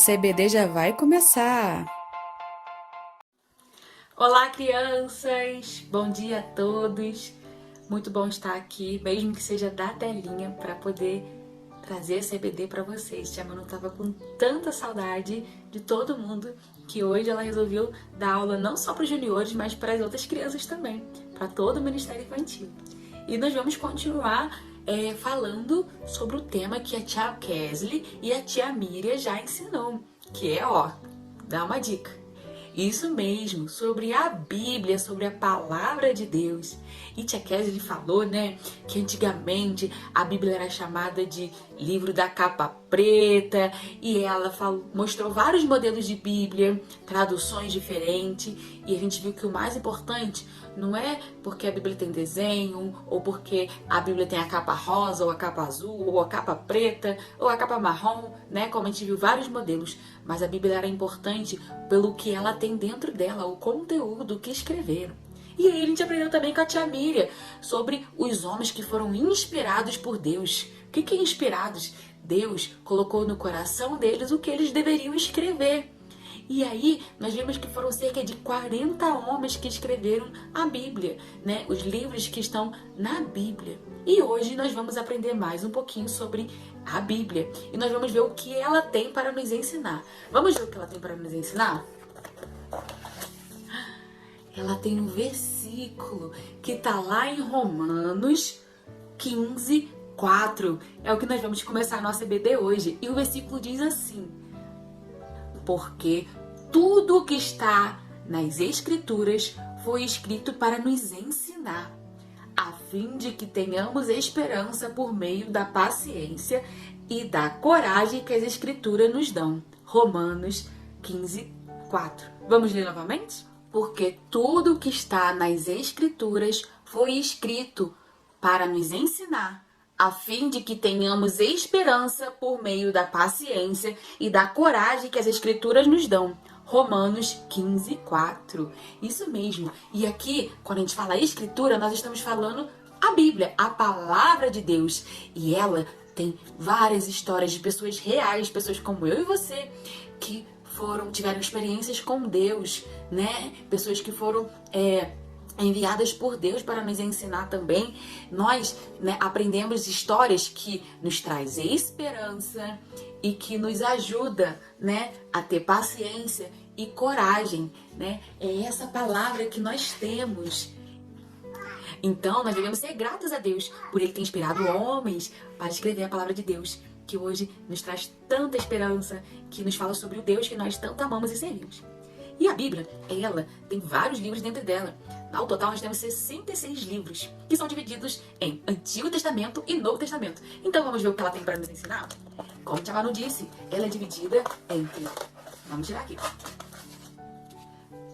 CBD já vai começar! Olá, crianças! Bom dia a todos! Muito bom estar aqui, mesmo que seja da telinha, para poder trazer a CBD para vocês. A Manu estava com tanta saudade de todo mundo que hoje ela resolveu dar aula não só para os juniores, mas para as outras crianças também, para todo o Ministério Infantil. E nós vamos continuar falando sobre o tema que a tia Kesley e a tia Miriam já ensinou, que é, dá uma dica. Isso mesmo, sobre a Bíblia, sobre a Palavra de Deus. E tia Kesley falou, né, que antigamente a Bíblia era chamada de livro da capa preta, e ela mostrou vários modelos de Bíblia, traduções diferentes, e a gente viu que o mais importante não é porque a Bíblia tem desenho, ou porque a Bíblia tem a capa rosa, ou a capa azul, ou a capa preta, ou a capa marrom, né, como a gente viu vários modelos, mas a Bíblia era importante pelo que ela tem dentro dela, o conteúdo que escreveram. E aí a gente aprendeu também com a tia Miriam sobre os homens que foram inspirados por Deus. O que é inspirados? Deus colocou no coração deles o que eles deveriam escrever. E aí nós vimos que foram cerca de 40 homens que escreveram a Bíblia, né? Os livros que estão na Bíblia. E hoje nós vamos aprender mais um pouquinho sobre a Bíblia. E nós vamos ver o que ela tem para nos ensinar. Vamos ver o que ela tem para nos ensinar? Ela tem um versículo que está lá em Romanos 15, 4. É o que nós vamos começar a nossa EBD hoje. E o versículo diz assim: porque tudo o que está nas Escrituras foi escrito para nos ensinar, a fim de que tenhamos esperança por meio da paciência e da coragem que as Escrituras nos dão. Romanos 15, 4. Vamos ler novamente? Porque tudo o que está nas Escrituras foi escrito para nos ensinar, a fim de que tenhamos esperança por meio da paciência e da coragem que as Escrituras nos dão. Romanos 15, 4. Isso mesmo. E aqui, quando a gente fala Escritura, nós estamos falando a Bíblia, a Palavra de Deus. E ela tem várias histórias de pessoas reais, pessoas como eu e você, que tiveram experiências com Deus, né? Pessoas que foram enviadas por Deus para nos ensinar também. Nós, né, aprendemos histórias que nos traz esperança e que nos ajuda, né, a ter paciência e coragem, né? É essa palavra que nós temos. Então, nós devemos ser gratos a Deus por Ele ter inspirado homens para escrever a palavra de Deus, que hoje nos traz tanta esperança, que nos fala sobre o Deus que nós tanto amamos e servimos. E a Bíblia, ela tem vários livros dentro dela. Ao total, nós temos 66 livros, que são divididos em Antigo Testamento e Novo Testamento. Então, vamos ver o que ela tem para nos ensinar? Como a Manu disse, ela é dividida entre... Vamos tirar aqui.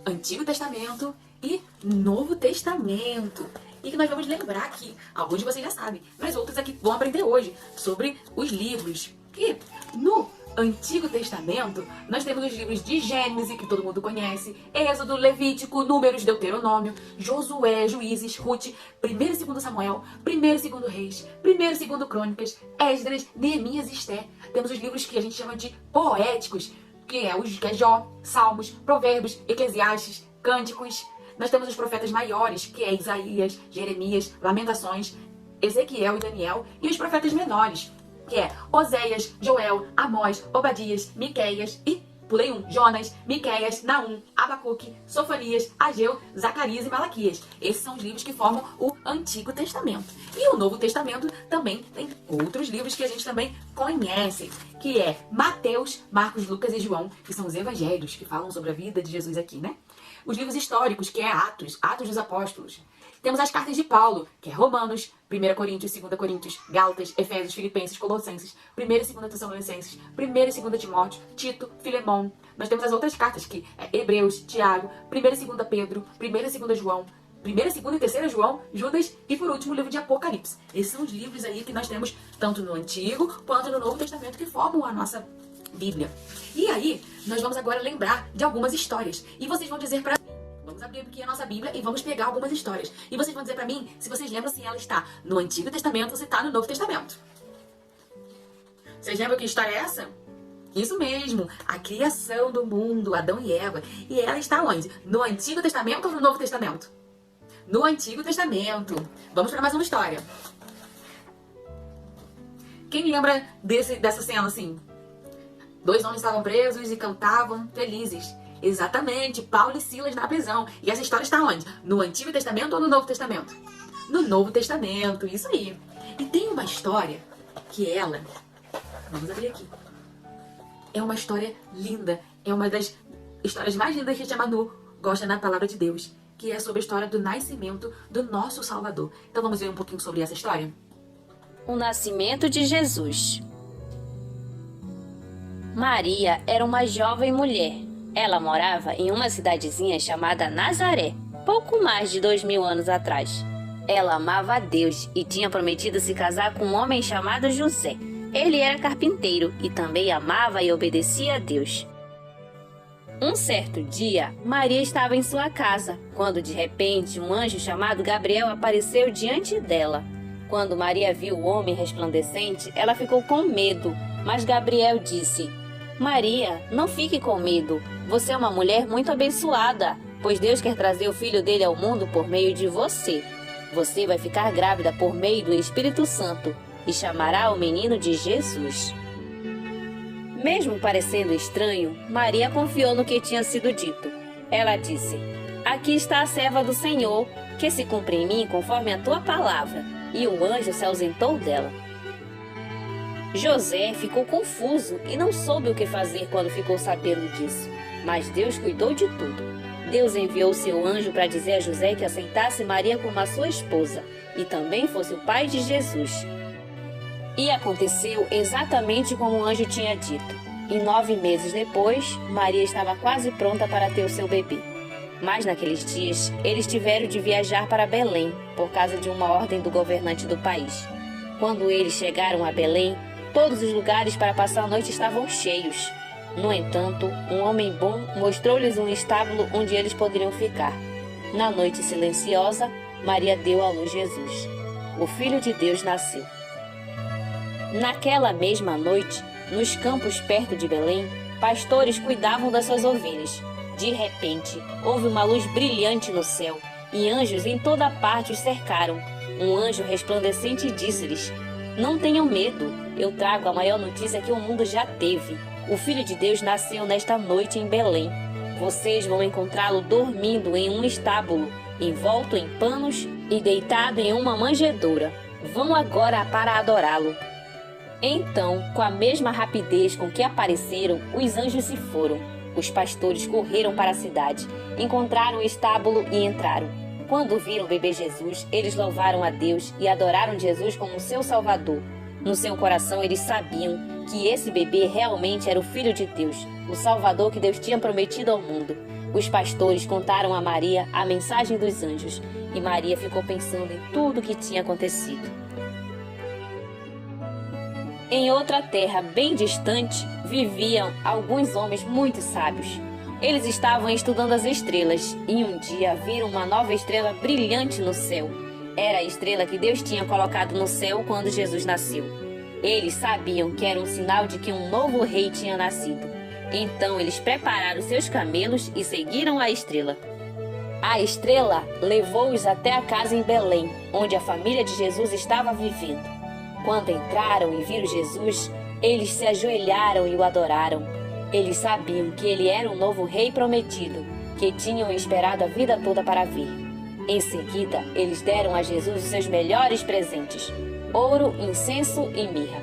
Antigo Testamento e Novo Testamento. E que nós vamos lembrar que alguns de vocês já sabem, mas outros aqui vão aprender hoje sobre os livros. E no Antigo Testamento, nós temos os livros de Gênesis, que todo mundo conhece, Êxodo, Levítico, Números, Deuteronômio, Josué, Juízes, Ruth, 1º e 2º Samuel, 1º e 2º Reis, 1º e 2º Crônicas, Esdras, Neemias e Esté. Temos os livros que a gente chama de poéticos, que é Jó, Salmos, Provérbios, Eclesiastes, Cânticos. Nós temos os profetas maiores, que é Isaías, Jeremias, Lamentações, Ezequiel e Daniel, e os profetas menores, que é Oséias, Joel, Amós, Obadias, Miqueias e, pulei um, Jonas, Miqueias, Naum, Abacuque, Sofonias, Ageu, Zacarias e Malaquias. Esses são os livros que formam o Antigo Testamento. E o Novo Testamento também tem outros livros que a gente também conhece, que é Mateus, Marcos, Lucas e João, que são os evangelhos que falam sobre a vida de Jesus aqui, né? Os livros históricos, que é Atos dos Apóstolos. Temos as cartas de Paulo, que é Romanos, 1 Coríntios, 2 Coríntios, Gálatas, Efésios, Filipenses, Colossenses, 1 e 2 Tessalonicenses, 1 e 2 Timóteo, Tito, Filemão. Nós temos as outras cartas, que é Hebreus, Tiago, 1 e 2 Pedro, 1 e 2 João, 1, 2 e 3 João, Judas e, por último, o livro de Apocalipse. Esses são os livros aí que nós temos tanto no Antigo quanto no Novo Testamento que formam a nossa Bíblia. E aí, nós vamos agora lembrar de algumas histórias. E vocês vão dizer pra mim, vamos abrir aqui a nossa Bíblia e vamos pegar algumas histórias. E vocês vão dizer pra mim se vocês lembram se ela está no Antigo Testamento ou se está no Novo Testamento. Vocês lembram que história é essa? Isso mesmo, a criação do mundo, Adão e Eva. E ela está onde? No Antigo Testamento ou no Novo Testamento? No Antigo Testamento. Vamos para mais uma história. Quem lembra dessa cena assim? 2 homens estavam presos e cantavam felizes. Exatamente, Paulo e Silas na prisão. E essa história está onde? No Antigo Testamento ou no Novo Testamento? No Novo Testamento, isso aí. E tem uma história que ela... Vamos abrir aqui. É uma história linda. É uma das histórias mais lindas que a tia Manu gosta na Palavra de Deus. Que é sobre a história do nascimento do nosso Salvador. Então vamos ver um pouquinho sobre essa história? O nascimento de Jesus. Maria era uma jovem mulher. Ela morava em uma cidadezinha chamada Nazaré, pouco mais de 2000 anos atrás. Ela amava a Deus e tinha prometido se casar com um homem chamado José. Ele era carpinteiro e também amava e obedecia a Deus. Um certo dia, Maria estava em sua casa, quando de repente um anjo chamado Gabriel apareceu diante dela. Quando Maria viu o homem resplandecente, ela ficou com medo, mas Gabriel disse: Maria, não fique com medo. Você é uma mulher muito abençoada, pois Deus quer trazer o filho dele ao mundo por meio de você. Você vai ficar grávida por meio do Espírito Santo e chamará o menino de Jesus. Mesmo parecendo estranho, Maria confiou no que tinha sido dito. Ela disse: Aqui está a serva do Senhor, que se cumpra em mim conforme a tua palavra. E o anjo se ausentou dela. José ficou confuso e não soube o que fazer quando ficou sabendo disso. Mas Deus cuidou de tudo. Deus enviou seu anjo para dizer a José que aceitasse Maria como a sua esposa e também fosse o pai de Jesus. E aconteceu exatamente como o anjo tinha dito. E 9 meses depois, Maria estava quase pronta para ter o seu bebê. Mas naqueles dias, eles tiveram de viajar para Belém, por causa de uma ordem do governante do país. Quando eles chegaram a Belém, todos os lugares para passar a noite estavam cheios. No entanto, um homem bom mostrou-lhes um estábulo onde eles poderiam ficar. Na noite silenciosa, Maria deu à luz Jesus. O Filho de Deus nasceu. Naquela mesma noite, nos campos perto de Belém, pastores cuidavam das suas ovelhas. De repente, houve uma luz brilhante no céu, e anjos em toda parte os cercaram. Um anjo resplandecente disse-lhes: Não tenham medo, eu trago a maior notícia que o mundo já teve. O Filho de Deus nasceu nesta noite em Belém. Vocês vão encontrá-lo dormindo em um estábulo, envolto em panos e deitado em uma manjedoura. Vão agora para adorá-lo. Então, com a mesma rapidez com que apareceram, os anjos se foram. Os pastores correram para a cidade, encontraram o estábulo e entraram. Quando viram o bebê Jesus, eles louvaram a Deus e adoraram Jesus como seu Salvador. No seu coração, eles sabiam que esse bebê realmente era o Filho de Deus, o Salvador que Deus tinha prometido ao mundo. Os pastores contaram a Maria a mensagem dos anjos, e Maria ficou pensando em tudo o que tinha acontecido. Em outra terra bem distante, viviam alguns homens muito sábios. Eles estavam estudando as estrelas e um dia viram uma nova estrela brilhante no céu. Era a estrela que Deus tinha colocado no céu quando Jesus nasceu. Eles sabiam que era um sinal de que um novo rei tinha nascido. Então eles prepararam seus camelos e seguiram a estrela. A estrela levou-os até a casa em Belém, onde a família de Jesus estava vivendo. Quando entraram e viram Jesus, eles se ajoelharam e o adoraram. Eles sabiam que ele era um novo rei prometido, que tinham esperado a vida toda para vir. Em seguida, eles deram a Jesus os seus melhores presentes: ouro, incenso e mirra.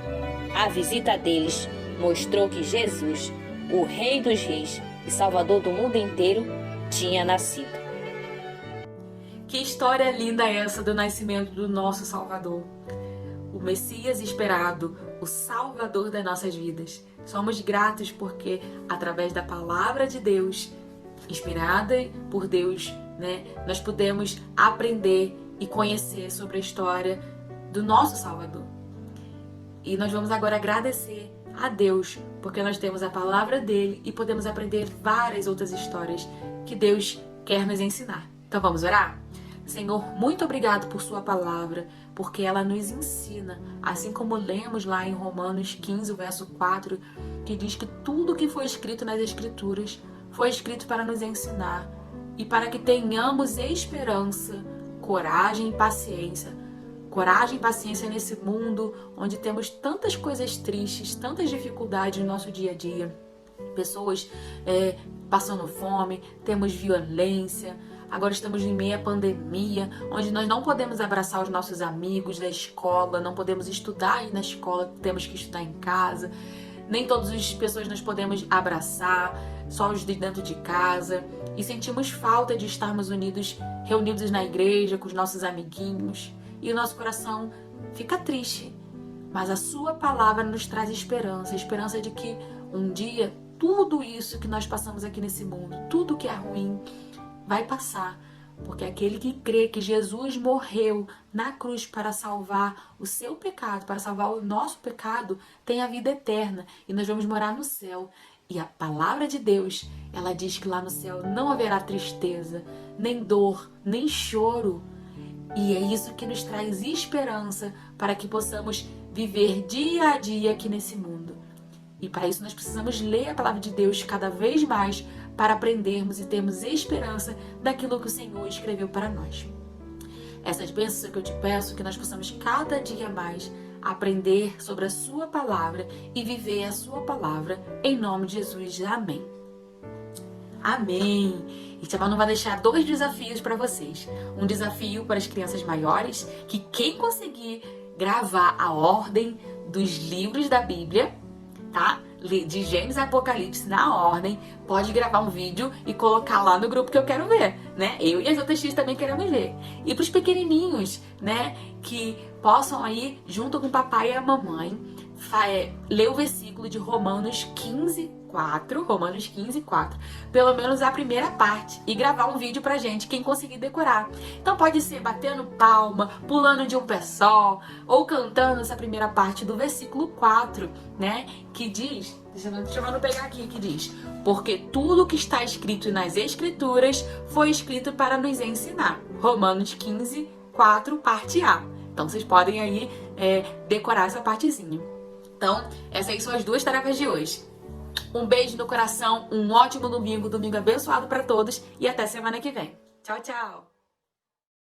A visita deles mostrou que Jesus, o Rei dos Reis e Salvador do mundo inteiro, tinha nascido. Que história linda é essa do nascimento do nosso Salvador! O Messias esperado, o Salvador das nossas vidas. Somos gratos porque, através da palavra de Deus, inspirada por Deus, nós podemos aprender e conhecer sobre a história do nosso Salvador. E nós vamos agora agradecer a Deus, porque nós temos a palavra dele e podemos aprender várias outras histórias que Deus quer nos ensinar. Então vamos orar? Senhor, muito obrigado por sua palavra, porque ela nos ensina, assim como lemos lá em Romanos 15, o verso 4, que diz que tudo que foi escrito nas Escrituras foi escrito para nos ensinar e para que tenhamos esperança, coragem e paciência. Coragem e paciência nesse mundo onde temos tantas coisas tristes, tantas dificuldades no nosso dia a dia. Pessoas passando fome, temos violência. Agora estamos em meio à pandemia, onde nós não podemos abraçar os nossos amigos da escola, não podemos estudar aí na escola, temos que estudar em casa. Nem todas as pessoas nós podemos abraçar, só os de dentro de casa. E sentimos falta de estarmos unidos, reunidos na igreja com os nossos amiguinhos. E o nosso coração fica triste. Mas a sua palavra nos traz esperança, a esperança de que um dia tudo isso que nós passamos aqui nesse mundo, tudo que é ruim, vai passar, porque aquele que crê que Jesus morreu na cruz para salvar o seu pecado, para salvar o nosso pecado, tem a vida eterna e nós vamos morar no céu. E a palavra de Deus, ela diz que lá no céu não haverá tristeza, nem dor, nem choro. E é isso que nos traz esperança para que possamos viver dia a dia aqui nesse mundo. E para isso nós precisamos ler a palavra de Deus cada vez mais para aprendermos e termos esperança daquilo que o Senhor escreveu para nós. Essas bênçãos que eu te peço, que nós possamos cada dia mais aprender sobre a sua palavra e viver a sua palavra, em nome de Jesus. Amém. Amém. E Tchabá não vai deixar 2 desafios para vocês. Um desafio para as crianças maiores, que quem conseguir gravar a ordem dos livros da Bíblia, tá? De Gênesis a Apocalipse na ordem, pode gravar um vídeo e colocar lá no grupo que eu quero ver, né? Eu e as outras tias também queremos ver. E para os pequenininhos, né, que possam aí, junto com o papai e a mamãe, ler o versículo de Romanos 15:4, pelo menos a primeira parte, e gravar um vídeo pra gente, quem conseguir decorar. Então pode ser batendo palma, pulando de um pé só, ou cantando essa primeira parte do versículo 4, né, que diz, deixa eu pegar aqui, que diz: porque tudo que está escrito nas Escrituras foi escrito para nos ensinar. Romanos 15:4, parte A. Então vocês podem aí decorar essa partezinha. Então, essas aí são as 2 tarefas de hoje. Um beijo no coração, um ótimo domingo abençoado para todos e até semana que vem. Tchau, tchau!